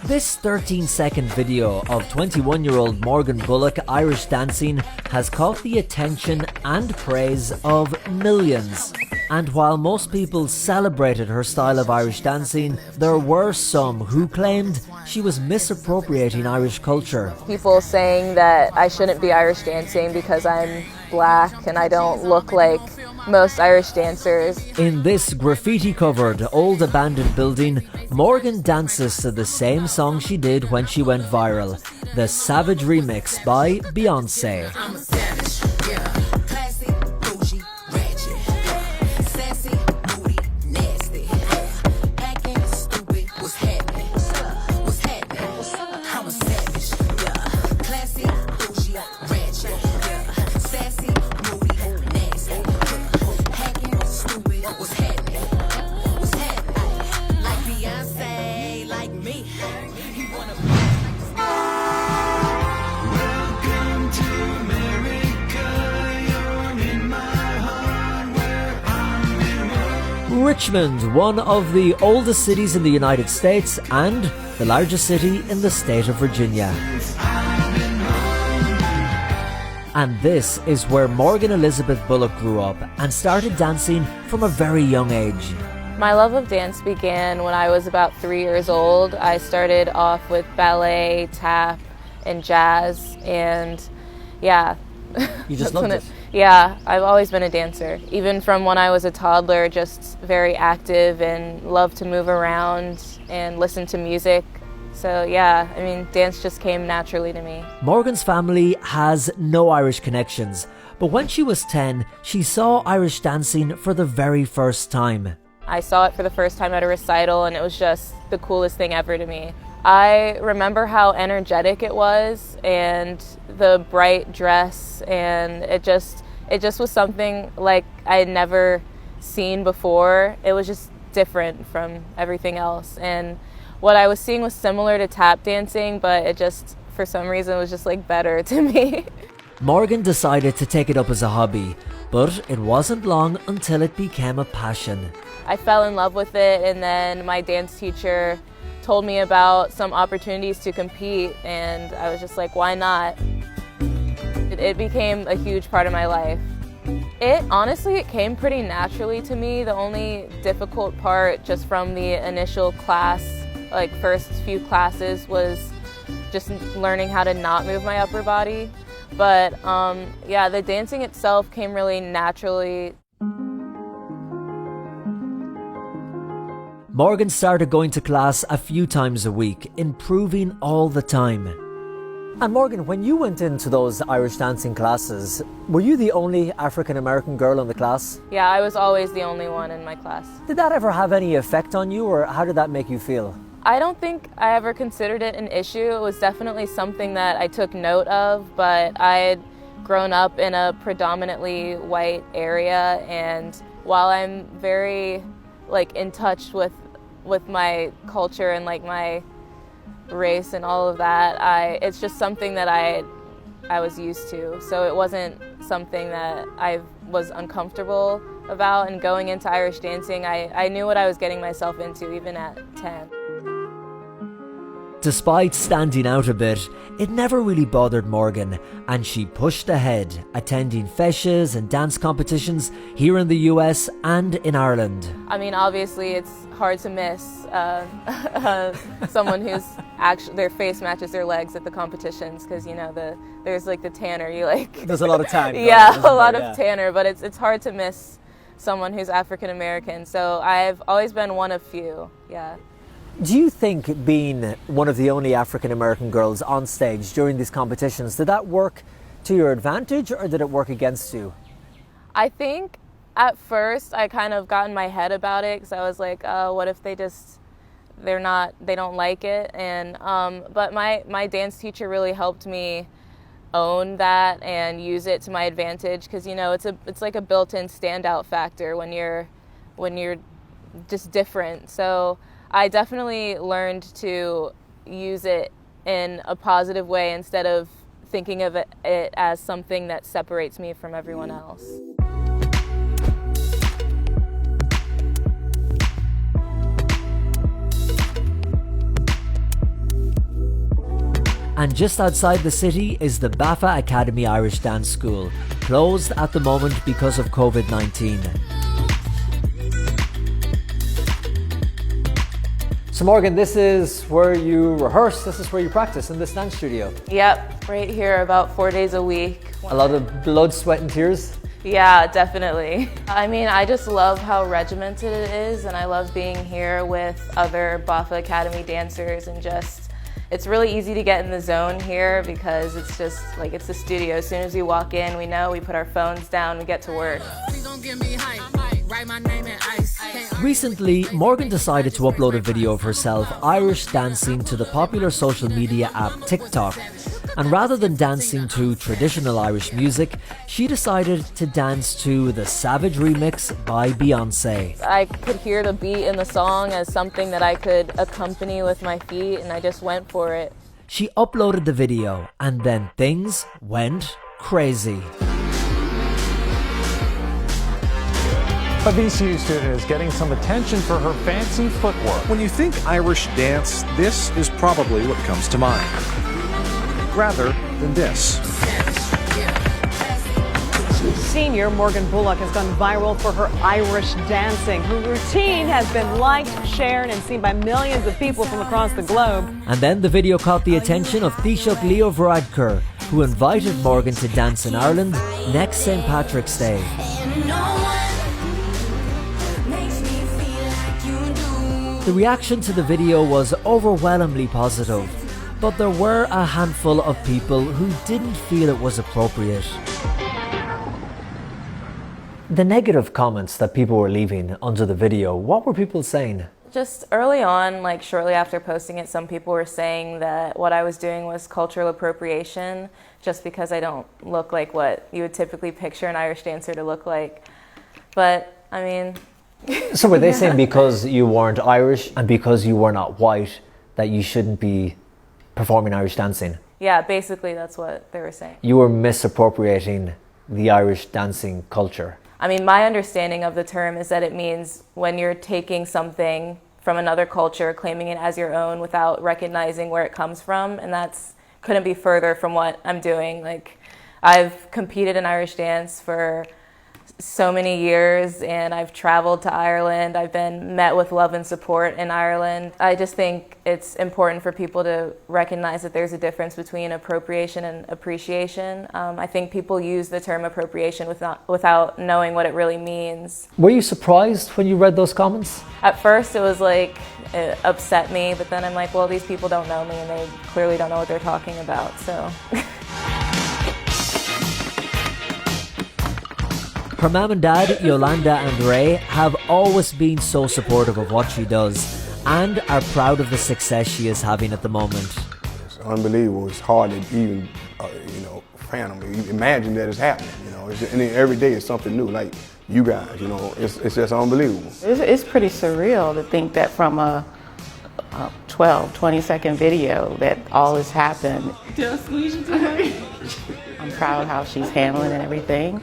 This 13-second video of 21-year-old Morgan Bullock Irish dancing has caught the attention and praise of millions. And while most people celebrated her style of Irish dancing, there were some who claimed she was misappropriating Irish culture. People saying that I shouldn't be Irish dancing because I'm black and I don't look like most Irish dancers. In this graffiti-covered, old abandoned building, Morgan dances to the same song she did when she went viral, the Savage remix by Beyonce. Richmond, one of the oldest cities in the United States and the largest city in the state of Virginia. And this is where Morgan Elizabeth Bullock grew up and started dancing from a very young age. My love of dance began when I was about 3 years old. I started off with ballet, tap, and jazz, and yeah. You just loved it? Yeah, I've always been a dancer. Even from when I was a toddler, just very active and loved to move around and listen to music. So yeah, I mean, dance just came naturally to me. Morgan's family has no Irish connections, but when she was 10, she saw Irish dancing for the very first time. I saw it for the first time at a recital and it was just the coolest thing ever to me. I remember how energetic it was and the bright dress, and it just was something like I had never seen before. It was just different from everything else, and what I was seeing was similar to tap dancing, but it just, for some reason, was just like better to me. Morgan decided to take it up as a hobby, but it wasn't long until it became a passion. I fell in love with it, and then my dance teacher told me about some opportunities to compete, and I was just like, why not? It became a huge part of my life. It came pretty naturally to me. The only difficult part just from the initial class, like first few classes, was just learning how to not move my upper body. But yeah, the dancing itself came really naturally. Morgan started going to class a few times a week, improving all the time. And Morgan, when you went into those Irish dancing classes, were you the only African-American girl in the class? Yeah, I was always the only one in my class. Did that ever have any effect on you, or how did that make you feel? I don't think I ever considered it an issue. It was definitely something that I took note of, but I had grown up in a predominantly white area, and while I'm very in touch with my culture and my race and all of that, it's just something that I was used to. So it wasn't something that I was uncomfortable about, and going into Irish dancing, I knew what I was getting myself into even at 10. Despite standing out a bit, it never really bothered Morgan, and she pushed ahead, attending feshes and dance competitions here in the US and in Ireland. I mean, obviously it's hard to miss someone who's actually, their face matches their legs at the competitions, because there's the tanner, There's a lot of tan. Yeah, a lot of tanner, but it's hard to miss someone who's African American. So I've always been one of few, yeah. Do you think being one of the only African American girls on stage during these competitions, did that work to your advantage or did it work against you? I think at first I kind of got in my head about it, because I was like, oh, what if they don't like it? And but my dance teacher really helped me own that and use it to my advantage, because it's like a built-in standout factor when you're just different. So I definitely learned to use it in a positive way instead of thinking of it as something that separates me from everyone else. And just outside the city is the Bafa Academy Irish Dance School, closed at the moment because of COVID-19. So Morgan, this is where you rehearse, this is where you practice, in this dance studio. Yep, right here about 4 days a week. A lot of blood, sweat and tears? Yeah, definitely. I mean, I just love how regimented it is, and I love being here with other Bafa Academy dancers, and just, it's really easy to get in the zone here because it's just like, it's a studio. As soon as we walk in, we know, we put our phones down, we get to work. Recently, Morgan decided to upload a video of herself Irish dancing to the popular social media app TikTok. And rather than dancing to traditional Irish music, she decided to dance to the Savage remix by Beyonce. I could hear the beat in the song as something that I could accompany with my feet, and I just went for it. She uploaded the video, and then things went crazy. A VCU student is getting some attention for her fancy footwork. When you think Irish dance, this is probably what comes to mind, rather than this. Senior Morgan Bullock has gone viral for her Irish dancing. Her routine has been liked, shared, and seen by millions of people from across the globe. And then the video caught the attention of Taoiseach Leo Varadkar, who invited Morgan to dance in Ireland next St. Patrick's Day. The reaction to the video was overwhelmingly positive, but there were a handful of people who didn't feel it was appropriate. The negative comments that people were leaving under the video, what were people saying? Just early on, like shortly after posting it, some people were saying that what I was doing was cultural appropriation, just because I don't look like what you would typically picture an Irish dancer to look like. But, I mean... So were they saying because you weren't Irish and because you were not white that you shouldn't be performing Irish dancing? Yeah, basically that's what they were saying. You were misappropriating the Irish dancing culture. I mean, my understanding of the term is that it means when you're taking something from another culture, claiming it as your own without recognizing where it comes from, and that's couldn't be further from what I'm doing. Like, I've competed in Irish dance for so many years, and I've traveled to Ireland. I've been met with love and support in Ireland. I just think it's important for people to recognize that there's a difference between appropriation and appreciation. I think people use the term appropriation without knowing what it really means. Were you surprised when you read those comments? At first it was like, it upset me, but then I'm like, well, these people don't know me and they clearly don't know what they're talking about, so. Her mum and dad, Yolanda and Ray, have always been so supportive of what she does and are proud of the success she is having at the moment. It's unbelievable. It's hard to even, fathom, imagine that it's happening. And then every day is something new. Like you guys, it's just unbelievable. It's pretty surreal to think that from a 20-second video that all has happened. I'm proud how she's handling and everything.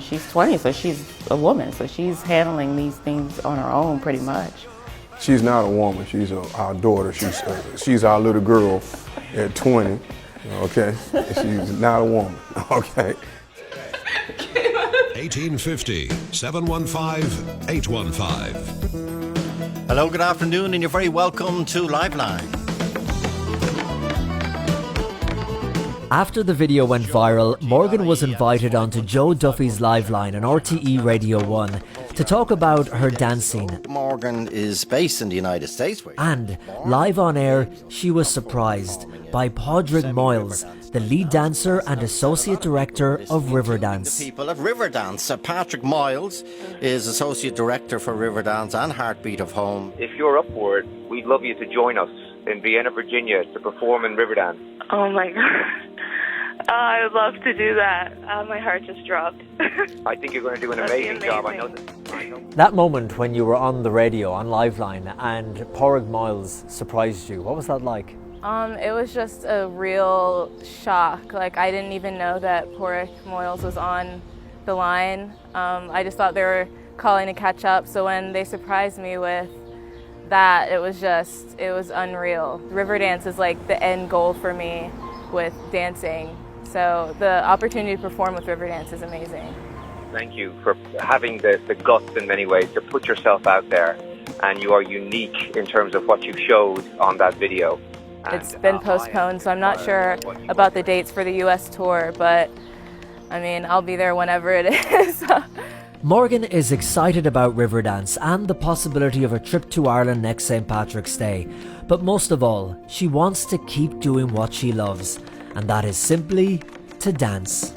She's 20, so she's a woman, so she's handling these things on her own pretty much. She's not a woman, she's our daughter. She's our little girl at 20, okay? She's not a woman, okay? 1850-715-815. Hello, good afternoon, and you're very welcome to Liveline. After the video went viral, Morgan was invited onto Joe Duffy's Liveline on RTE Radio 1 to talk about her dancing. Morgan is based in the United States. And, live on air, she was surprised by Padraig Moyles, the lead dancer and associate director of Riverdance. The people of Riverdance. Patrick Moyles is associate director for Riverdance and Heartbeat of Home. If you're up for it, we'd love you to join us in Vienna, Virginia to perform in Riverdance. Oh my God. I would love to do that. My heart just dropped. I think you're going to do an amazing job. I know. That moment when you were on the radio, on Liveline, and Padraig Moyles surprised you, what was that like? It was just a real shock. Like, I didn't even know that Padraig Moyles was on the line. I just thought they were calling to catch up, so when they surprised me with that, it was unreal. Riverdance is like the end goal for me with dancing. So the opportunity to perform with Riverdance is amazing. Thank you for having the guts in many ways to put yourself out there, and you are unique in terms of what you showed on that video. It's been postponed, so I'm not sure about the dates for the US tour, but I mean, I'll be there whenever it is. Morgan is excited about Riverdance and the possibility of a trip to Ireland next St. Patrick's Day. But most of all, she wants to keep doing what she loves, and that is simply to dance.